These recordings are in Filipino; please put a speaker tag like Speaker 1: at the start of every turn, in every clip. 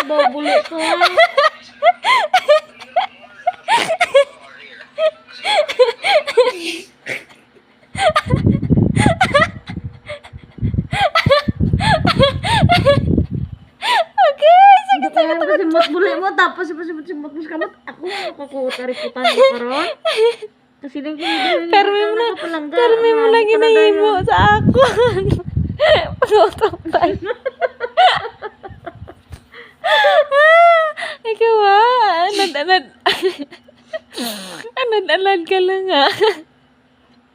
Speaker 1: babuli ka. Sige, sige. Kasi buli mo, tapos simot mo sa kamot. Ako, kakutariputan ko karon. Kasi lang
Speaker 2: Karmi mo lang ginahimo sa ako. Pagkutambay. Ikaw anad ka lang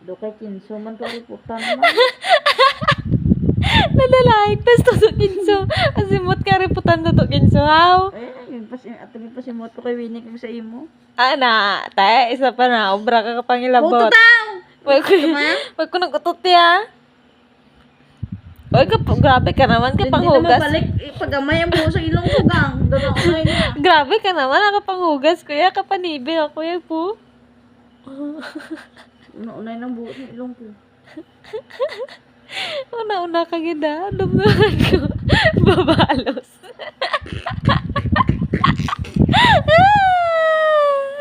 Speaker 1: Do kay kinso man kaliputan man.
Speaker 2: Nadalain pas to kinso. Asimot ka riputan to kinso haw.
Speaker 1: Atong pasimot ko kay Winnie kung sa imo.
Speaker 2: Tay, isa pa na, obra ka kapangilabot.
Speaker 1: Uto daw!
Speaker 2: Wag ko nag-utot ya. Oy, grabe ka naman, kapanghugas.
Speaker 1: Hindi na mabalik, pagamay ang buo sa ilong ko gang. Dadakamay na.
Speaker 2: Grabe ka naman, nakapanghugas, kuya, kapanibil ako, kuya po.
Speaker 1: Una-unay ng buo sa ilong ko.
Speaker 2: Una-una ka gina, dumduman ko. Babalos.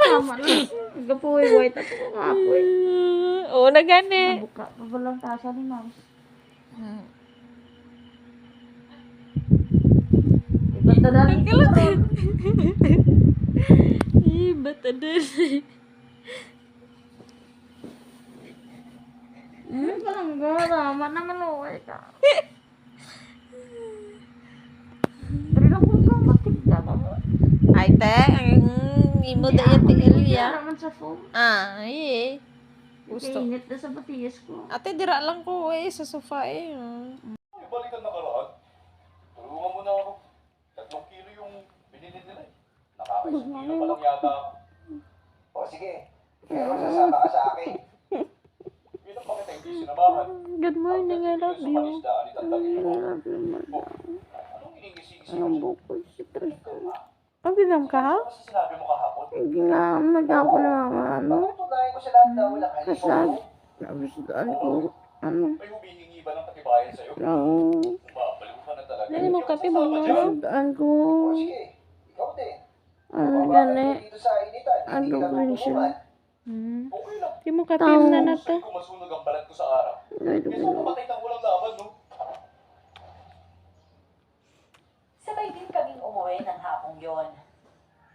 Speaker 1: Tama na. Gapuwi, white ako kapoy.
Speaker 2: Oo na gani.
Speaker 1: Nabuka pa ba lang tasa ni ma'am? Ibatadan ko ron.
Speaker 2: Batadan.
Speaker 1: Parang gara, manamalaway ka. Pero lang kung kamatig ka mo.
Speaker 2: Ay, te, ang imo da yung tingil ya.
Speaker 1: Naman sa phone.
Speaker 2: Ay, gusto.
Speaker 1: Kainit na sa batiyas ko.
Speaker 2: Ate, dira lang ko sa sofa
Speaker 3: Ibalikan na karaan. Tulungan mo na ako. 3 kilo yung binili nila eh. Nakakaisang kilo pa lang yata ako. O sige, pero sasama ka sa akin. Bilang pa kita hindi sinamahan.
Speaker 2: Good morning, I love
Speaker 3: Sa
Speaker 2: you.
Speaker 3: panisdaan ni Tatagin mo. Anong iningisi-ngisi mo?
Speaker 1: Bukol si Triso.
Speaker 2: Ang binam ka, ha?
Speaker 3: Ano sa sinabi mo kahapon?
Speaker 1: Hindi nga, mag-ako na ano.
Speaker 3: Tunayan ko sa lahat na wala kayo.
Speaker 1: Kasal. Nabisdaan ko. Ano?
Speaker 3: May humihingi ba ng katibayan sa'yo?
Speaker 1: Oo.
Speaker 3: Bumabaliw ka na talaga.
Speaker 2: Dali mo kape mo, no?
Speaker 1: Nabisdaan ko.
Speaker 3: O sige, ikaw din.
Speaker 1: Ano gani?
Speaker 3: Dito sa initan.
Speaker 1: Ano
Speaker 3: Hindi ka
Speaker 1: ba siya?
Speaker 3: tutulungan.
Speaker 2: Hmm.
Speaker 3: Okay lang.
Speaker 2: Di mo kape mo na
Speaker 3: Gusto ko masunog ang balat ko sa araw.
Speaker 1: Ay,
Speaker 3: Gusto ko mamatay ng walang laban, no?
Speaker 4: Sabay din kaming umuwi ng hapong yon.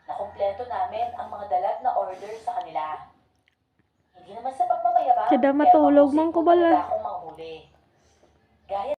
Speaker 4: Nakumpleto namin ang mga dalag na order sa kanila. Hindi naman sa pagmamayabang.
Speaker 2: Kada matulog man ko bala.